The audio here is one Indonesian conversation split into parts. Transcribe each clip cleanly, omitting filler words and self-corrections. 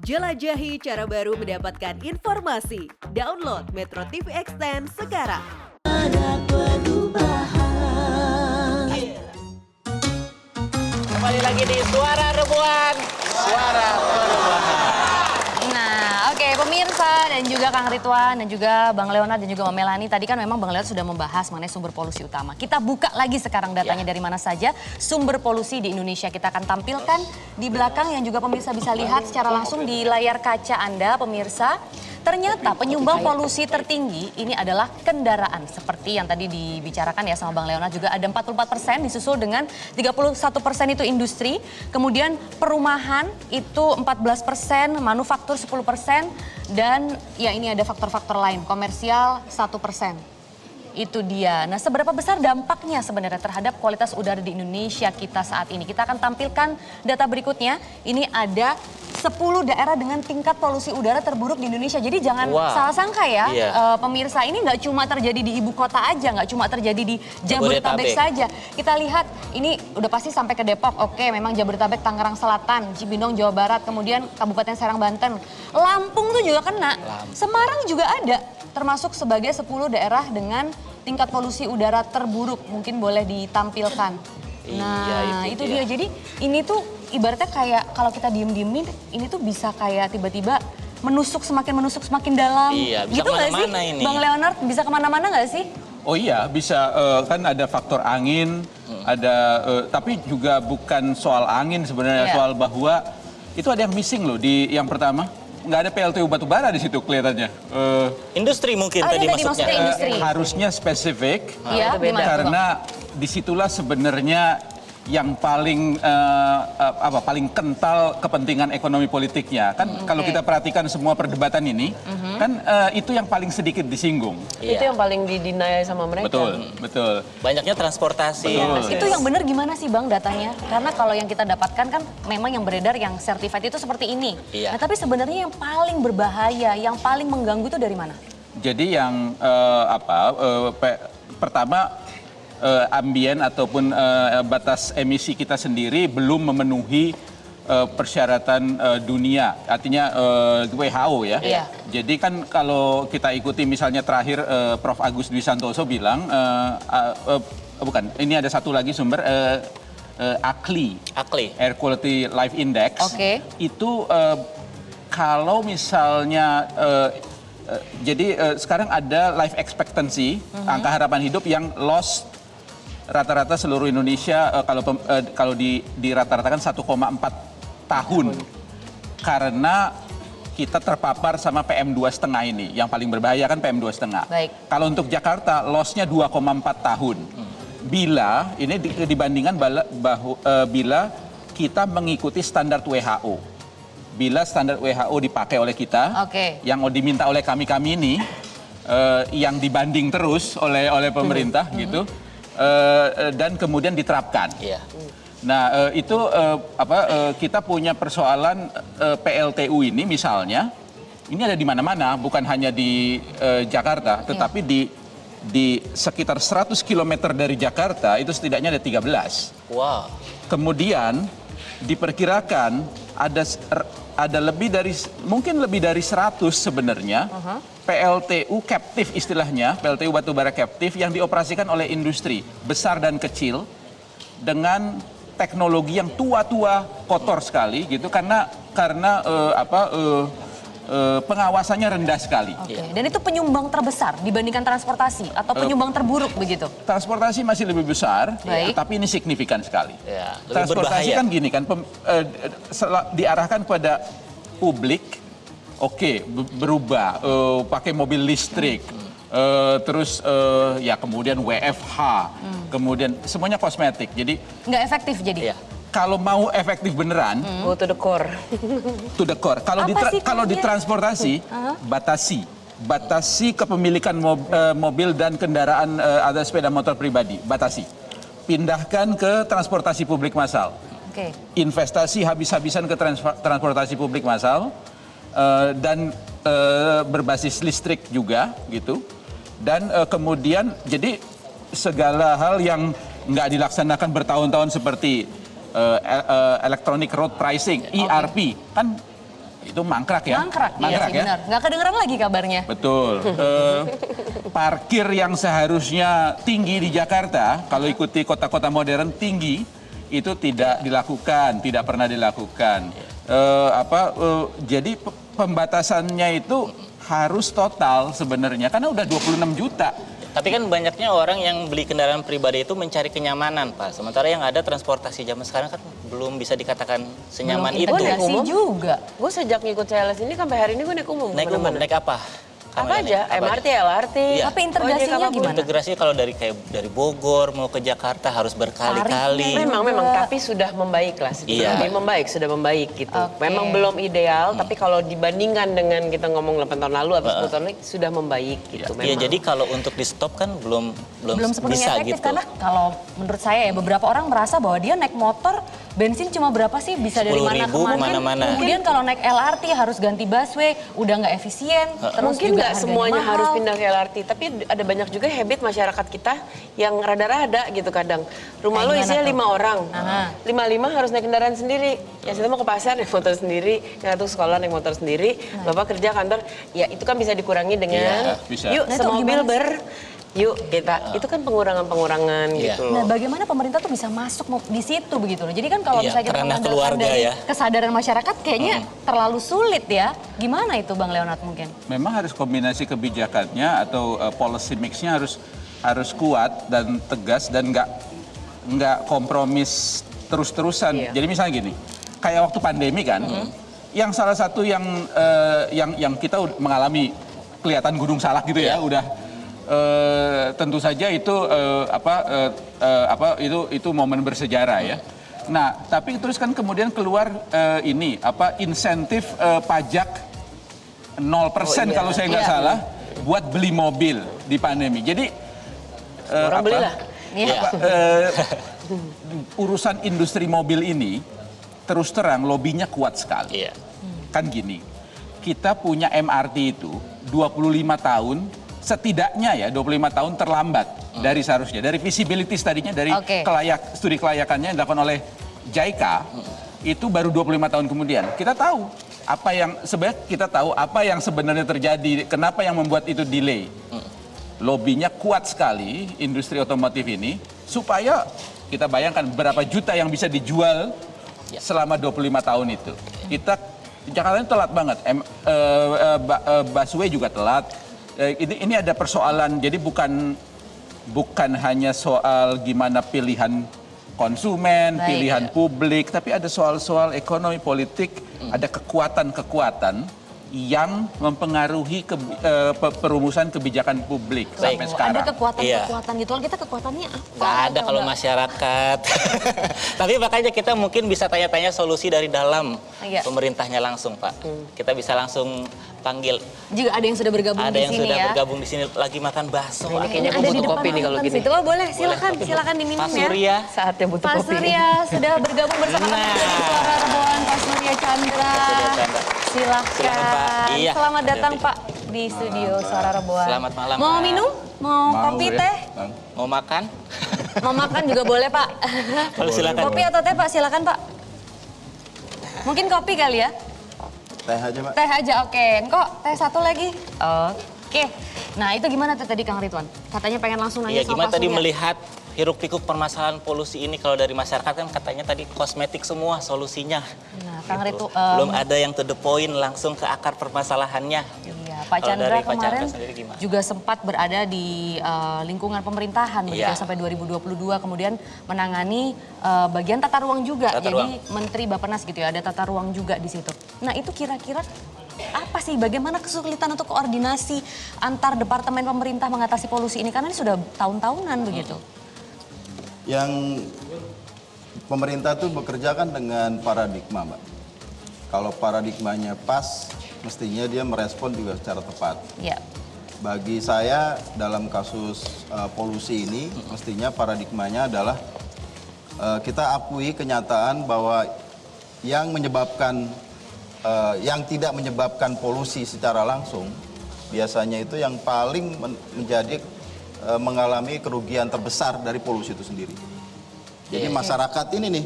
Jelajahi cara baru mendapatkan informasi. Download Metro TV Extend sekarang. Ada perubahan. Kembali lagi di Suara Rebuan. Suara Perubahan. Nah, oke pemirsa dan juga Kang Ridwan dan juga Bang Leonard dan juga Mbak Melani. Tadi kan memang Bang Leonard sudah membahas mengenai sumber polusi utama. Kita buka lagi sekarang datanya dari mana saja sumber polusi di Indonesia. Kita akan tampilkan di belakang yang juga pemirsa bisa lihat secara langsung di layar kaca Anda pemirsa. Ternyata penyumbang polusi tertinggi ini adalah kendaraan. Seperti yang tadi dibicarakan ya sama Bang Leonard juga ada 44%, disusul dengan 31% itu industri. Kemudian perumahan itu 14%, manufaktur 10%, dan ya ini ada faktor-faktor lain, komersial 1%. Itu dia. Nah, seberapa besar dampaknya sebenarnya terhadap kualitas udara di Indonesia kita saat ini? Kita akan tampilkan data berikutnya. Ini ada 10 daerah dengan tingkat polusi udara terburuk di Indonesia. Jadi jangan salah sangka ya, pemirsa, ini nggak cuma terjadi di ibu kota aja, nggak cuma terjadi di Jabodetabek saja. Kita lihat ini udah pasti sampai ke Depok. Oke, memang Jabodetabek, Tangerang Selatan, Cibinong, Jawa Barat, kemudian Kabupaten Serang, Banten. Lampung tuh juga kena. Semarang juga ada, termasuk sebagai 10 daerah dengan tingkat polusi udara terburuk. Mungkin boleh ditampilkan. Nah, itu dia. Jadi ini tuh ibaratnya kayak kalau kita diem-diemin, ini tuh bisa kayak tiba-tiba menusuk semakin dalam. Iya, bisa gitu kemana-mana sih? ini. Bang Leonard, bisa kemana-mana nggak sih? Oh iya, bisa. Kan ada faktor angin, ada tapi juga bukan soal angin sebenarnya, soal bahwa itu ada yang missing loh di yang pertama. Nggak ada PLTU batubara di situ kelihatannya. Industri mungkin tadi maksudnya. Industri. Harusnya spesifik, Iya, karena disitulah sebenarnya yang paling paling kental kepentingan ekonomi politiknya. Kan kalau kita perhatikan semua perdebatan ini, kan itu yang paling sedikit disinggung. Itu yang paling didinai sama mereka. Betul. Banyaknya transportasi. Itu yang benar gimana sih Bang datanya? Karena kalau yang kita dapatkan kan memang yang beredar yang certified itu seperti ini. Iya. Nah, tapi sebenarnya yang paling berbahaya, yang paling mengganggu itu dari mana? Jadi yang pertama ambien ataupun batas emisi kita sendiri belum memenuhi persyaratan dunia, artinya WHO ya. Iya. Jadi kan kalau kita ikuti misalnya terakhir Prof. Agus Dwi Santoso bilang, bukan, ini ada satu lagi sumber, AQLI, Air Quality Life Index, itu kalau misalnya jadi sekarang ada life expectancy, angka harapan hidup yang lost rata-rata seluruh Indonesia kalau dirata-ratakan 1,4 tahun. Karena kita terpapar sama PM2,5 ini, yang paling berbahaya kan PM2,5. Kalau untuk Jakarta loss-nya 2,4 tahun. Bila ini dibandingkan bila kita mengikuti standar WHO. Bila standar WHO dipakai oleh kita, yang diminta oleh kami ini, yang dibanding terus oleh pemerintah gitu, dan kemudian diterapkan. Nah itu kita punya persoalan PLTU ini misalnya, ini ada di mana-mana, bukan hanya di Jakarta, tetapi di sekitar 100 km dari Jakarta itu setidaknya ada 13. Wow. Kemudian diperkirakan ada mungkin lebih dari 100 sebenarnya PLTU captive istilahnya, PLTU batubara captive yang dioperasikan oleh industri besar dan kecil dengan teknologi yang tua-tua, kotor sekali gitu, karena pengawasannya rendah sekali. Dan itu penyumbang terbesar dibandingkan transportasi atau penyumbang terburuk begitu? Transportasi masih lebih besar, tapi ini signifikan sekali. Transportasi kan gini kan, diarahkan pada publik, berubah, pakai mobil listrik, terus ya kemudian WFH, kemudian semuanya kosmetik. Jadi nggak efektif jadi. Kalau mau efektif beneran, Go to the core. to the core. Kalau di transportasi, batasi kepemilikan mobil dan kendaraan atau sepeda motor pribadi, batasi. Pindahkan ke transportasi publik massal. Investasi habis-habisan ke transportasi publik massal dan berbasis listrik juga gitu. Dan kemudian jadi segala hal yang nggak dilaksanakan bertahun-tahun seperti electronic road pricing, ERP, kan itu mangkrak ya. Mangkrak, iya sih ya. benar. Nggak kedengeran lagi kabarnya. Betul. Parkir yang seharusnya tinggi di Jakarta, kalau ikuti kota-kota modern tinggi, itu tidak dilakukan, tidak pernah dilakukan. Jadi pembatasannya itu harus total sebenarnya, karena udah 26 juta. Tapi kan banyaknya orang yang beli kendaraan pribadi itu mencari kenyamanan, Pak. Sementara yang ada transportasi zaman sekarang kan belum bisa dikatakan senyaman itu. Gue naik Integrasi umum juga. Gue sejak ngikut CLS ini sampai hari ini gue naik umum. Naik umum, kemana-mana. naik apa? Apa aja? MRT, LRT. Iya. Tapi integrasinya gimana? Integrasi kalau dari Bogor mau ke Jakarta harus berkali-kali. Memang, tapi sudah membaik lah. Iya. Sudah membaik gitu. Oke. Memang belum ideal, tapi kalau dibandingkan dengan kita ngomong 8 tahun lalu atau 10 tahun lalu, sudah membaik gitu. Iya, jadi kalau untuk di stop kan belum Sepenuhnya bisa efektif gitu. karena kalau menurut saya ya beberapa orang merasa bahwa dia naik motor bensin cuma berapa sih bisa dari mana 10.000 ke mana. kemana-mana. Kemudian kalau naik LRT harus ganti busway, udah nggak efisien. Terus Mungkin juga nggak harganya semuanya mahal. harus pindah ke LRT, tapi ada banyak juga habit masyarakat kita yang rada-rada gitu kadang. Rumah Kayak lo gimana isinya tuh? 5 orang, Aha. 5 harus naik kendaraan sendiri. Yang satu mau ke pasar naik motor sendiri, yang satu sekolah naik motor sendiri, bapak kerja kantor, ya itu kan bisa dikurangi dengan Iya, bisa. yuk Nah, itu semobil gimana yuk kita. Itu kan pengurangan-pengurangan Iya. gitu Nah, loh. bagaimana pemerintah tuh bisa masuk di situ begitu loh. Jadi kan kalau Iya, misalnya kita kerana mengandalkan keluarga dari ya. kesadaran masyarakat kayaknya terlalu sulit ya. Gimana itu Bang Leonard mungkin? Memang harus kombinasi kebijakannya atau policy mix-nya harus kuat dan tegas dan nggak kompromis terus-terusan. Iya. Jadi misalnya gini, kayak waktu pandemi kan, yang salah satu yang kita mengalami kelihatan Gunung Salak gitu ya, udah tentu saja itu itu momen bersejarah ya. Nah, tapi terus kan kemudian keluar insentif pajak 0% kalau saya nggak salah buat beli mobil di pandemi. Jadi Orang belilah. Iya. urusan industri mobil ini terus terang lobbynya kuat sekali. Iya. Kan gini, kita punya MRT itu 25 tahun setidaknya ya 25 tahun terlambat dari seharusnya. Dari visibility tadinya dari Oke. studi kelayakannya yang dilakukan oleh JICA itu baru 25 tahun kemudian. Kita tahu apa yang sebenarnya terjadi, kenapa yang membuat itu delay. Lobbynya kuat sekali industri otomotif ini supaya kita bayangkan berapa juta yang bisa dijual selama 25 tahun itu. Jakarta ini telat banget. Busway juga telat. Ini ada persoalan, jadi bukan hanya soal gimana pilihan konsumen, Baik. pilihan publik, tapi ada soal-soal ekonomi politik, ada kekuatan-kekuatan yang mempengaruhi perumusan kebijakan publik sampai sekarang. Ada kekuatan-kekuatan gitu. Kita kekuatannya apa? Nggak ada Atau kalau nggak? masyarakat. Tapi makanya kita mungkin bisa tanya-tanya solusi dari dalam Iya. pemerintahnya langsung, Pak. Kita bisa langsung panggil. Juga ada yang sudah bergabung Ada di yang sini sudah ya. bergabung di sini lagi makan bakso. Ini kayaknya Ada gue di butuh depan kopi nih kalau nonton gini. situ. Oh boleh, silakan diminum Pak ya. Surya. Saatnya butuh Pak kopi. Surya sudah bergabung bersama kami Nah. dari Suara Reboan, Pak Surya Chandra. Pak Surya Chandra. Silahkan. Silakan, Pak. Iya. Selamat datang Hati-hati. Pak di studio Suara Reboan. Selamat malam, Mau Pak. minum? Mau kopi ya, teh? Bang. Mau makan? Mau makan juga boleh Pak. Kalau silakan. Kopi atau teh Pak? Silakan Pak. Mungkin kopi kali ya? Teh aja, Mbak. Teh aja, oke. Kok teh satu lagi? Oke. Nah itu gimana tuh tadi Kang Ridwan? Katanya pengen langsung nanya Iya, sama gimana Pak tadi Surya. melihat hiruk pikuk permasalahan polusi ini kalau dari masyarakat kan katanya tadi kosmetik semua solusinya. Nah, Kang Gitu. Ridwan, Belum ada yang to the point langsung ke akar permasalahannya. Iya, Pak Kalau Chandra dari Pak kemarin Chandra sendiri gimana? juga sempat berada di lingkungan pemerintahan begitu Iya. sampai 2022, kemudian menangani bagian tata ruang juga. Tata Jadi ruang. Menteri Bappenas gitu ya, ada tata ruang juga di situ. Nah itu kira-kira apa sih, bagaimana kesulitan untuk koordinasi antar departemen pemerintah mengatasi polusi ini? Karena ini sudah tahun-tahunan begitu. Yang pemerintah tuh bekerja kan dengan paradigma, Mbak. Kalau paradigmanya pas, mestinya dia merespon juga secara tepat. Ya. Bagi saya dalam kasus polusi ini, mestinya paradigmanya adalah kita akui kenyataan bahwa yang menyebabkan yang tidak menyebabkan polusi secara langsung, biasanya itu yang paling menjadi mengalami kerugian terbesar dari polusi itu sendiri. Jadi masyarakat ini nih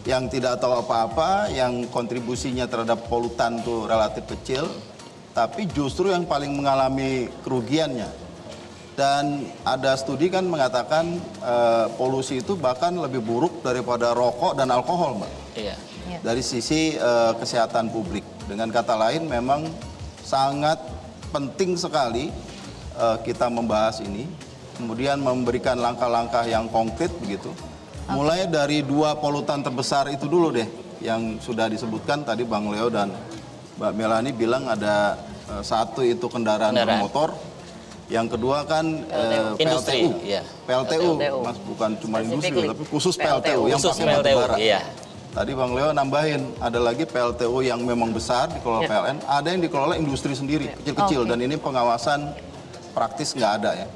yang tidak tahu apa-apa, yang kontribusinya terhadap polutan tuh relatif kecil, tapi justru yang paling mengalami kerugiannya. Dan ada studi kan mengatakan polusi itu bahkan lebih buruk daripada rokok dan alkohol, Mbak. Iya. Dari sisi kesehatan publik. Dengan kata lain memang sangat penting sekali kita membahas ini, kemudian memberikan langkah-langkah yang konkret begitu. Mulai dari 2 polutan terbesar itu dulu deh, yang sudah disebutkan tadi Bang Leo dan Mbak Melani bilang ada satu itu kendaraan bermotor, yang kedua kan Industri, PLTU, iya. PLTU, Mas, bukan cuma industri tapi khusus PLTU yang Khusus pakai batu PLTU, bara. iya. Tadi Bang Leo nambahin, ada lagi PLTU yang memang besar dikelola PLN, ada yang dikelola industri sendiri, kecil-kecil, dan ini pengawasan praktis nggak ada ya.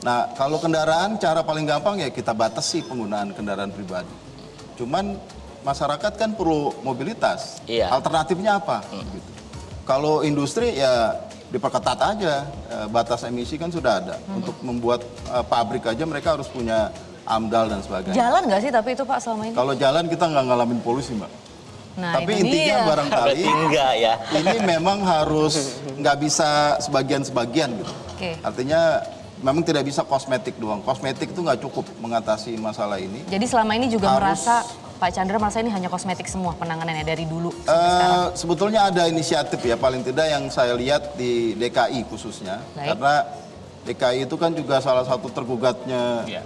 Nah, kalau kendaraan, cara paling gampang ya kita batasi penggunaan kendaraan pribadi. Cuman masyarakat kan perlu mobilitas, Iya. alternatifnya apa? Gitu. Kalau industri ya diperketat aja, batas emisi kan sudah ada. Untuk membuat pabrik aja mereka harus punya AMDAL dan sebagainya. Jalan nggak sih tapi itu Pak selama ini? Kalau jalan kita nggak ngalamin polusi, Mbak. Nah, Tapi itu intinya dia. barangkali Berarti enggak ya. ini memang harus nggak bisa sebagian-sebagian gitu. Oke. Artinya memang tidak bisa kosmetik doang. Kosmetik itu nggak cukup mengatasi masalah ini. Jadi selama ini juga Harus- merasa Pak Chandra merasa ini hanya kosmetik semua penanganannya dari dulu sampai sekarang. Sebetulnya ada inisiatif ya, paling tidak yang saya lihat di DKI khususnya. Baik. Karena DKI itu kan juga salah satu tergugatnya Iya.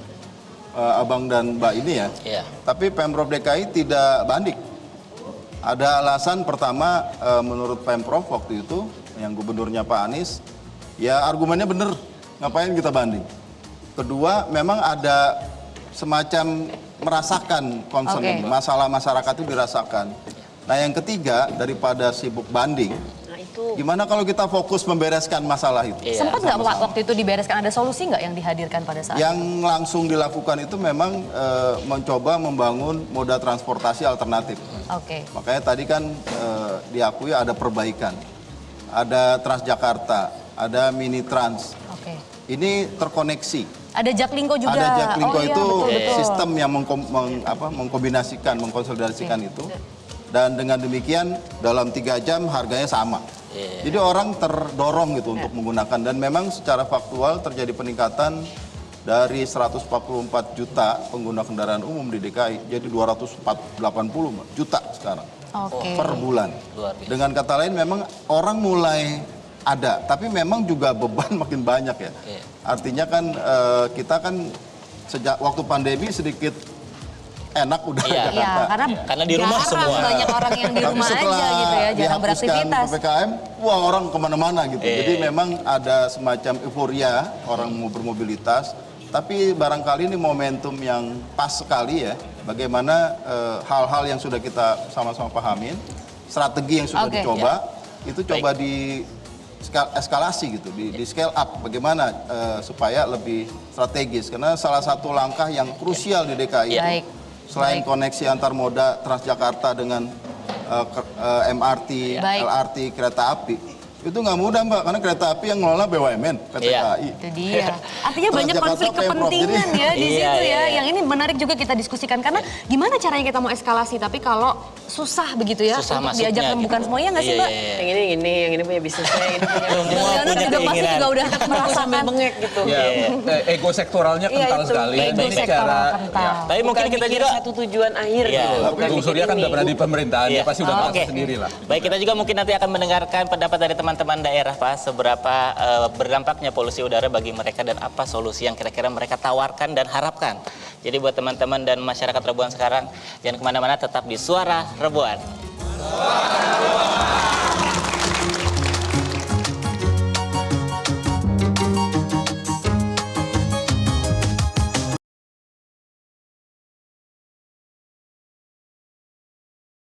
Abang dan Mbak ini ya. Iya. Tapi Pemprov DKI tidak banding. Ada alasan pertama menurut Pemprov waktu itu, yang gubernurnya Pak Anies, ya argumennya bener, ngapain kita banding. Kedua, memang ada semacam merasakan concern Oke. ini, masalah masyarakat itu dirasakan. Nah yang ketiga, daripada sibuk banding, Nah itu gimana kalau kita fokus membereskan masalah itu? Iya. Sempat nggak Pak waktu itu dibereskan, ada solusi nggak yang dihadirkan pada saat Yang langsung dilakukan itu memang mencoba membangun moda transportasi alternatif. Oke. Makanya tadi kan diakui ada perbaikan. Ada Transjakarta, ada Mini Trans. Oke. Ini terkoneksi. Ada Jaklingko juga. Ada Jaklingko Oh, iya, itu betul. sistem yang mengkombinasikan, mengkonsolidasikan itu. Dan dengan demikian dalam 3 jam harganya sama. Jadi orang terdorong gitu untuk menggunakan. Dan memang secara faktual terjadi peningkatan dari 144 juta pengguna kendaraan umum di DKI jadi 280 juta sekarang Oke. per bulan. Luar biasa. Dengan kata lain memang orang mulai ada, tapi memang juga beban makin banyak ya. Iya. Artinya kan kita kan sejak waktu pandemi sedikit enak udah Iya. Jakarta. Iya, Karena di rumah jarang semua. banyak orang yang di Tapi rumah setelah aja gitu ya, jarang dihapuskan beraktivitas. PPKM, wah orang kemana-mana gitu. Iya. Jadi memang ada semacam euforia orang mau bermobilitas. Tapi barangkali ini momentum yang pas sekali ya. Bagaimana hal-hal yang sudah kita sama-sama pahamin, strategi yang sudah Oke. dicoba, itu coba di eskalasi gitu, di scale up. Bagaimana supaya lebih strategis. Karena salah satu langkah yang krusial di DKI itu, Baik. selain Baik. koneksi antar moda Transjakarta dengan MRT, Baik. LRT, kereta api, itu nggak mudah Mbak, karena kereta api yang ngelola BUMN, PT Iya. KAI. Itu dia. Artinya banyak Transjakarta konflik Pemprov, kepentingan jadi- ya di Iya, situ iya, ya. iya. Yang ini menarik juga kita diskusikan karena gimana caranya kita mau eskalasi tapi kalau susah begitu ya Susah untuk masuknya diajak rembukan gitu. semuanya nggak sih Iya, Mbak? iya, iya. yang ini punya bisnisnya, ini punya Semua Leonard punya juga pasti keinginan. juga udah sampai merasakan. bengek gitu. Ya, ego sektoralnya Iya, kental itu. sekali. Ego Jadi sektoral kental. ya. Tapi mungkin Bukan kita mikir juga satu tujuan akhir Iya. gitu. Tapi Bukan Bung mikir Surya kan ini. udah pernah di pemerintahan, Iya. dia pasti udah Oh, paham oke. sendiri lah. Baik, kita juga mungkin nanti akan mendengarkan pendapat dari teman-teman daerah Pak, seberapa berdampaknya polusi udara bagi mereka dan apa solusi yang kira-kira mereka tawarkan dan harapkan. Jadi buat teman-teman dan masyarakat Rebuan sekarang, jangan kemana-mana, tetap di Suara Rebuan.